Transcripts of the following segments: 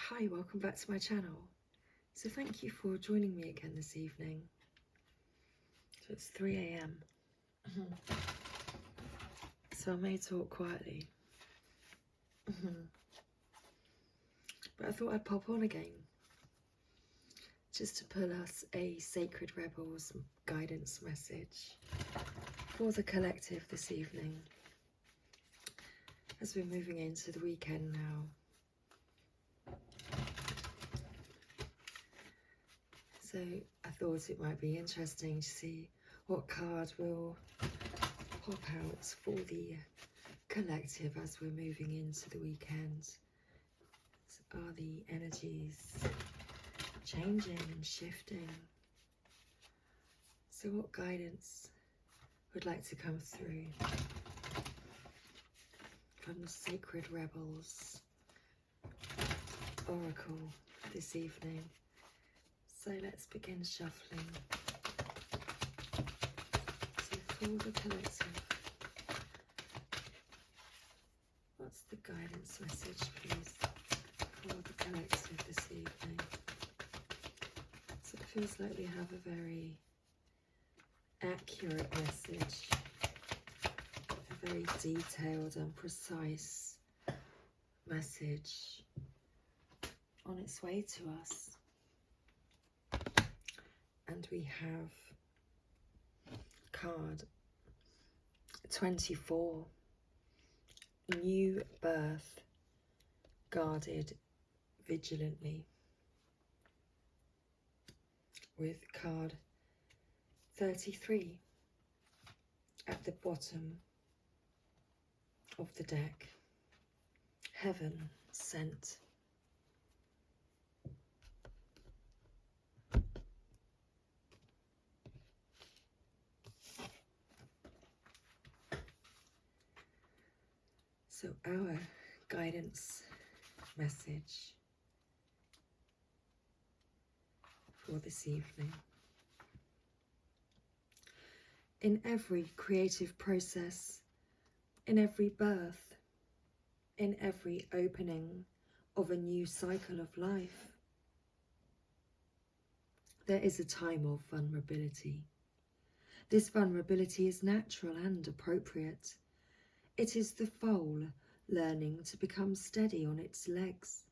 Hi, welcome back to my channel. So thank you for joining me again this evening. So it's 3 a.m. So I may talk quietly. But I thought I'd pop on again, just to pull us a Sacred Rebels guidance message for the collective this evening, as we're moving into the weekend now. So I thought it might be interesting to see what card will pop out for the collective as we're moving into the weekend. So are the energies changing and shifting? So what guidance would like to come through from the Sacred Rebels Oracle this evening? So let's begin shuffling. So for the collective, what's the guidance message, please, for the collective this evening? So it feels like we have a very accurate message, a very detailed and precise message on its way to us. And we have card 24, new birth, guarded vigilantly, with card 33 at the bottom of the deck, heaven sent. So our guidance message for this evening: in every creative process, in every birth, in every opening of a new cycle of life, there is a time of vulnerability. This vulnerability is natural and appropriate. It is the foal learning to become steady on its legs.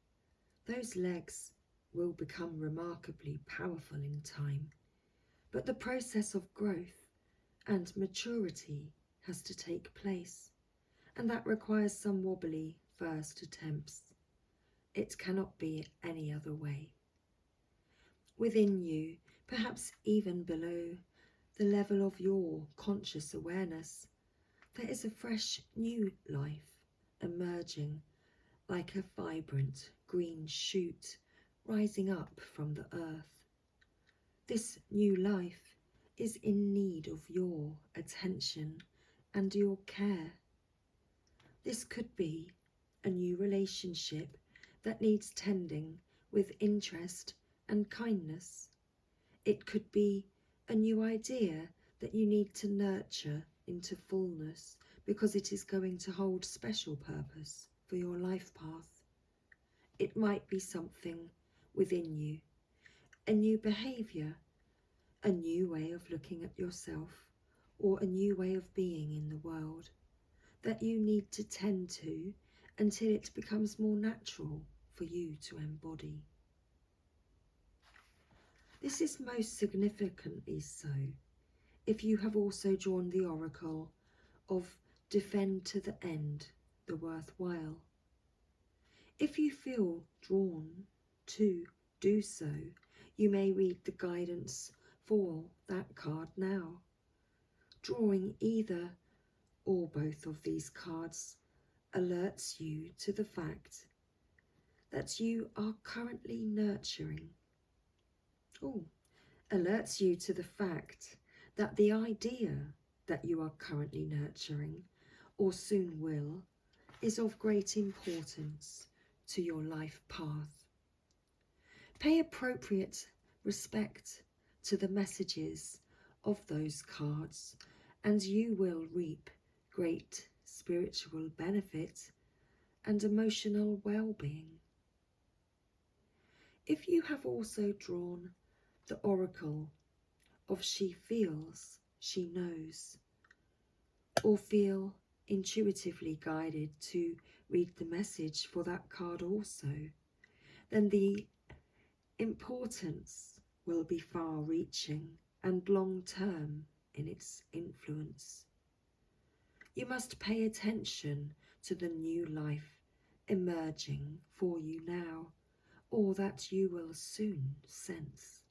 Those legs will become remarkably powerful in time, but the process of growth and maturity has to take place, and that requires some wobbly first attempts. It cannot be any other way. Within you, perhaps even below the level of your conscious awareness, there is a fresh new life emerging, like a vibrant green shoot rising up from the earth. This new life is in need of your attention and your care. This could be a new relationship that needs tending with interest and kindness. It could be a new idea that you need to nurture into fullness because it is going to hold special purpose for your life path. It might be something within you, a new behaviour, a new way of looking at yourself, or a new way of being in the world that you need to tend to until it becomes more natural for you to embody. This is most significantly so if you have also drawn the oracle of defend to the end the worthwhile. If you feel drawn to do so, you may read the guidance for that card now. Drawing either or both of these cards alerts you to the fact that you are currently nurturing. Alerts you to the fact that the idea that you are currently nurturing, or soon will, is of great importance to your life path. Pay appropriate respect to the messages of those cards, and you will reap great spiritual benefit and emotional well-being. If you have also drawn the oracle of she feels, she knows, or feel intuitively guided to read the message for that card also, then the importance will be far-reaching and long-term in its influence. You must pay attention to the new life emerging for you now, or that you will soon sense.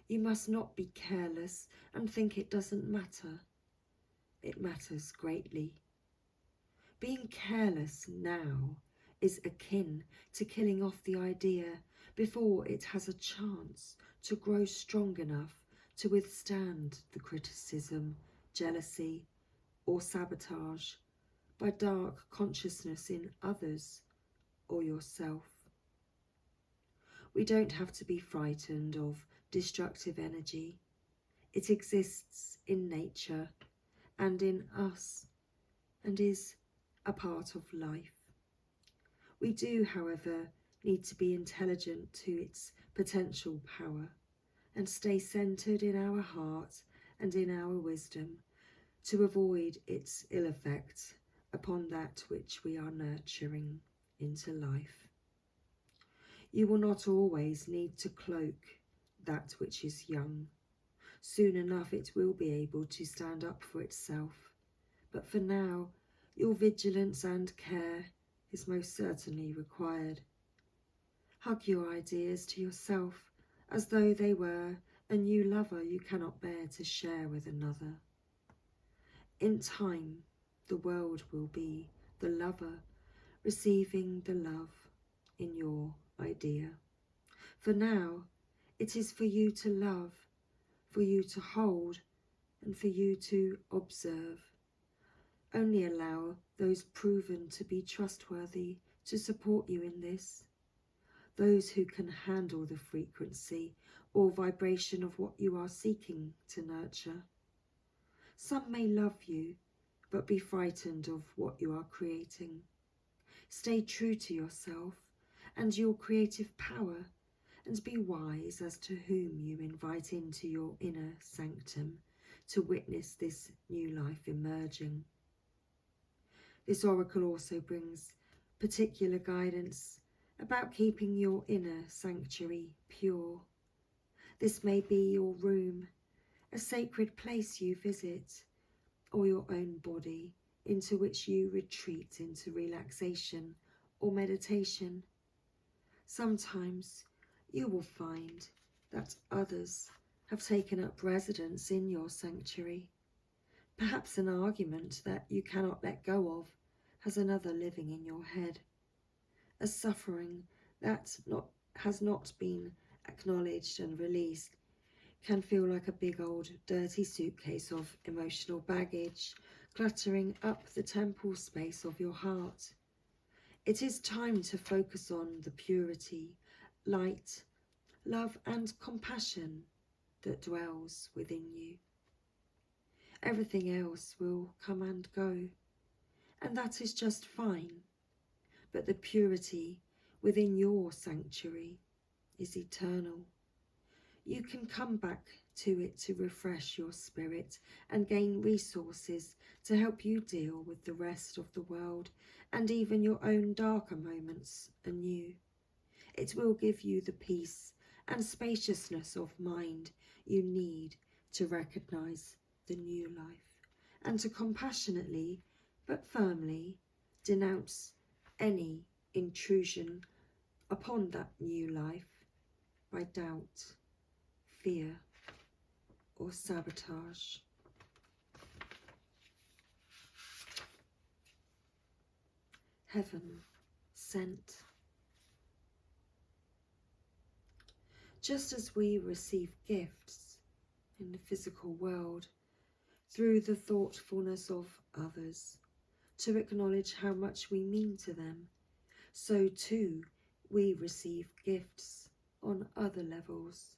You must not be careless and think it doesn't matter. It matters greatly. Being careless now is akin to killing off the idea before it has a chance to grow strong enough to withstand the criticism, jealousy, or sabotage by dark consciousness in others or yourself. We don't have to be frightened of destructive energy. It exists in nature and in us and is a part of life. We do, however, need to be intelligent to its potential power and stay centred in our heart and in our wisdom to avoid its ill effects upon that which we are nurturing into life. You will not always need to cloak that which is young. Soon enough it will be able to stand up for itself, but for now your vigilance and care is most certainly required. Hug your ideas to yourself as though they were a new lover you cannot bear to share with another. In time, the world will be the lover receiving the love in your idea. For now, it is for you to love, for you to hold, and for you to observe. Only allow those proven to be trustworthy to support you in this, those who can handle the frequency or vibration of what you are seeking to nurture. Some may love you, but be frightened of what you are creating. Stay true to yourself and your creative power, and be wise as to whom you invite into your inner sanctum to witness this new life emerging. This oracle also brings particular guidance about keeping your inner sanctuary pure. This may be your room, a sacred place you visit, or your own body into which you retreat into relaxation or meditation. Sometimes you will find that others have taken up residence in your sanctuary. Perhaps an argument that you cannot let go of has another living in your head. A suffering that has not been acknowledged and released can feel like a big old dirty suitcase of emotional baggage cluttering up the temple space of your heart. It is time to focus on the purity, light, love and compassion that dwells within you. Everything else will come and go, and that is just fine. But the purity within your sanctuary is eternal. You can come back to it to refresh your spirit and gain resources to help you deal with the rest of the world and even your own darker moments anew. It will give you the peace and spaciousness of mind you need to recognise the new life and to compassionately but firmly denounce any intrusion upon that new life by doubt, fear, or sabotage. Heaven sent. Just as we receive gifts in the physical world through the thoughtfulness of others to acknowledge how much we mean to them, so too we receive gifts on other levels,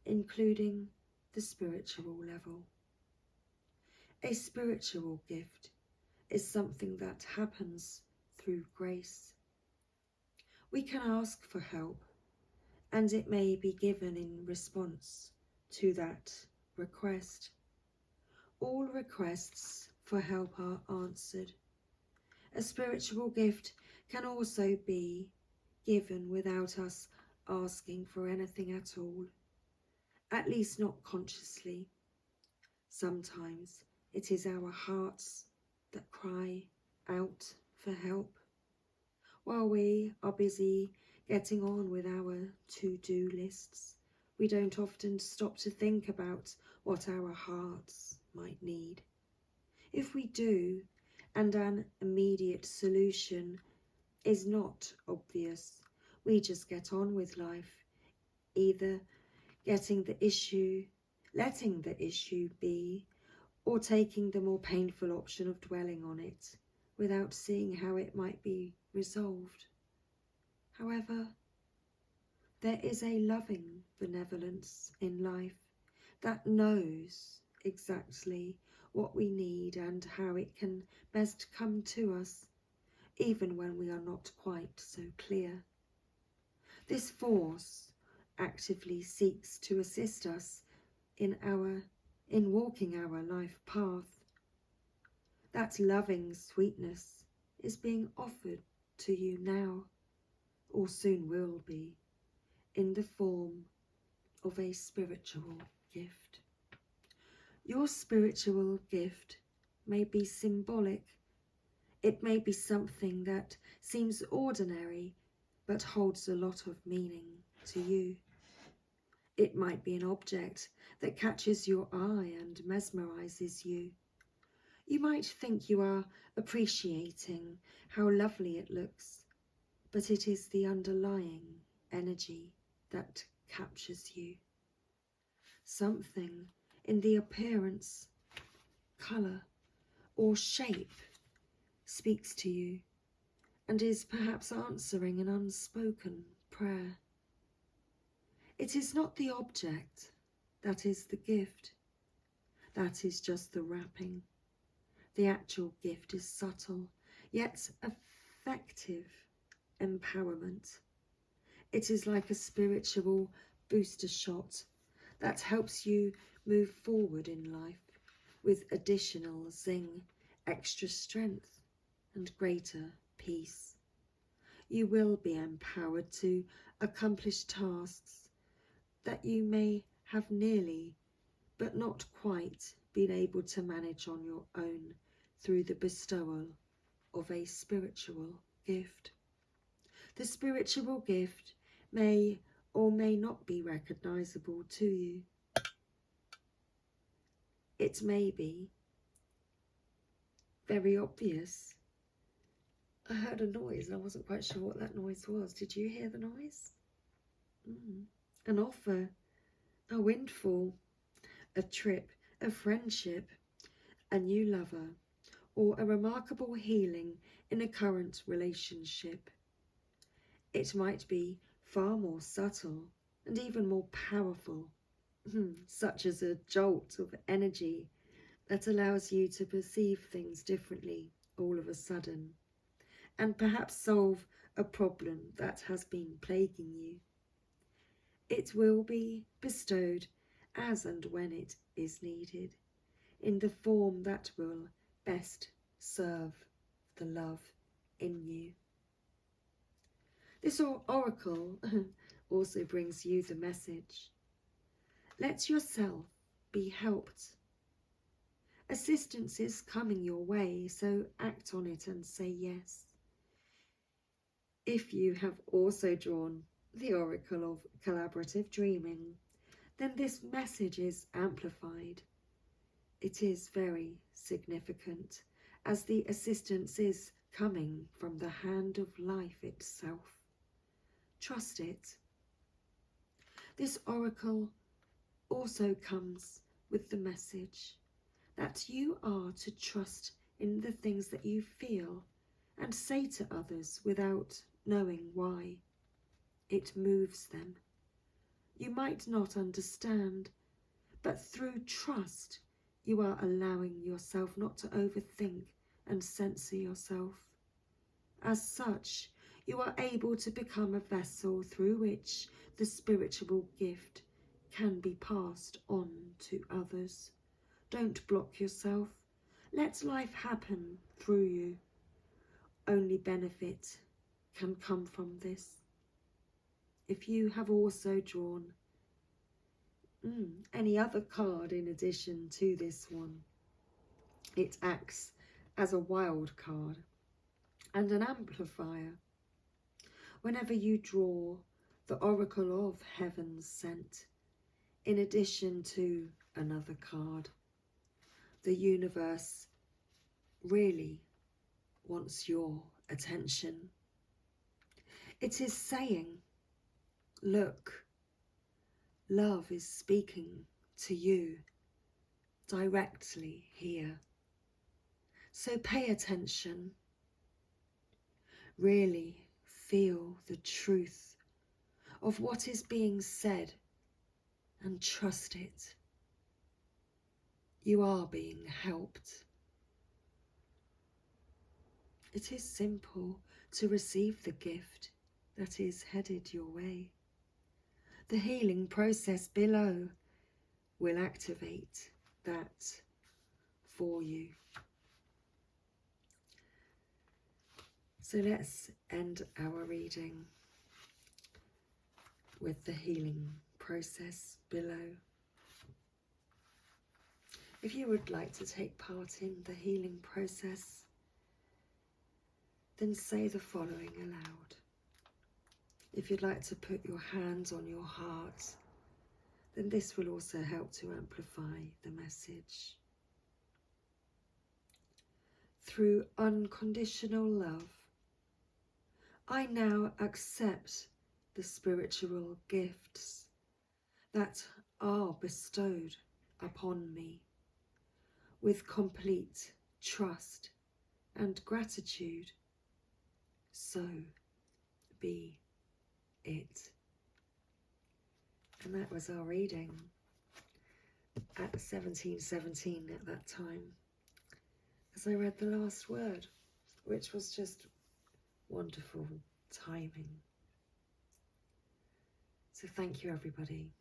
including the spiritual level. A spiritual gift is something that happens through grace. We can ask for help and it may be given in response to that request. All requests for help are answered. A spiritual gift can also be given without us asking for anything at all, at least not consciously. Sometimes it is our hearts that cry out for help. While we are busy getting on with our to-do lists, we don't often stop to think about what our hearts might need. If we do, and an immediate solution is not obvious, we just get on with life, either letting the issue be, or taking the more painful option of dwelling on it without seeing how it might be resolved. However, there is a loving benevolence in life that knows exactly what we need and how it can best come to us, even when we are not quite so clear. This force actively seeks to assist us in walking our life path. That loving sweetness is being offered to you now, or soon will be, in the form of a spiritual gift. Your spiritual gift may be symbolic. It may be something that seems ordinary but holds a lot of meaning to you. It might be an object that catches your eye and mesmerizes you. You might think you are appreciating how lovely it looks, but it is the underlying energy that captures you. Something in the appearance, colour, or shape speaks to you and is perhaps answering an unspoken prayer. It is not the object that is the gift. That is just the wrapping. The actual gift is subtle, yet effective empowerment. It is like a spiritual booster shot that helps you move forward in life with additional zing, extra strength, and greater peace. You will be empowered to accomplish tasks that you may have nearly, but not quite, been able to manage on your own through the bestowal of a spiritual gift. The spiritual gift may or may not be recognizable to you. It may be very obvious. I heard a noise and I wasn't quite sure what that noise was. Did you hear the noise? An offer, a windfall, a trip, a friendship, a new lover, or a remarkable healing in a current relationship. It might be far more subtle and even more powerful, such as a jolt of energy that allows you to perceive things differently all of a sudden, and perhaps solve a problem that has been plaguing you. It will be bestowed as and when it is needed, in the form that will best serve the love in you. This oracle also brings you the message: let yourself be helped. Assistance is coming your way, so act on it and say yes. If you have also drawn the oracle of collaborative dreaming, then this message is amplified. It is very significant, as the assistance is coming from the hand of life itself. Trust it. This oracle also comes with the message that you are to trust in the things that you feel and say to others without knowing why. It moves them. You might not understand, but through trust, you are allowing yourself not to overthink and censor yourself. As such, you are able to become a vessel through which the spiritual gift can be passed on to others. Don't block yourself. Let life happen through you. Only benefit can come from this. If you have also drawn any other card in addition to this one, it acts as a wild card and an amplifier. Whenever you draw the Oracle of Heaven Sent, in addition to another card, the universe really wants your attention. It is saying, look, love is speaking to you directly here. So pay attention. Really feel the truth of what is being said and trust it. You are being helped. It is simple to receive the gift that is headed your way. The healing process below will activate that for you. So let's end our reading with the healing process below. If you would like to take part in the healing process, then say the following aloud. If you'd like to put your hands on your heart, then this will also help to amplify the message. Through unconditional love, I now accept the spiritual gifts that are bestowed upon me with complete trust and gratitude. So be it. And that was our reading at 1717 at that time, as I read the last word, which was just wonderful timing. So thank you, everybody.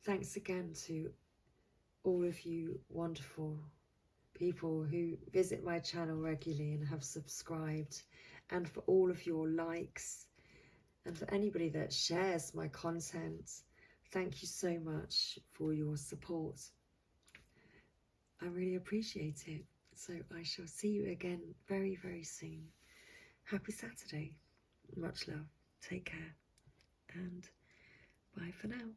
Thanks again to all of you wonderful people who visit my channel regularly and have subscribed, and for all of your likes, and for anybody that shares my content. Thank you so much for your support. I really appreciate it. So I shall see you again very, very soon. Happy Saturday. Much love. Take care. And bye for now.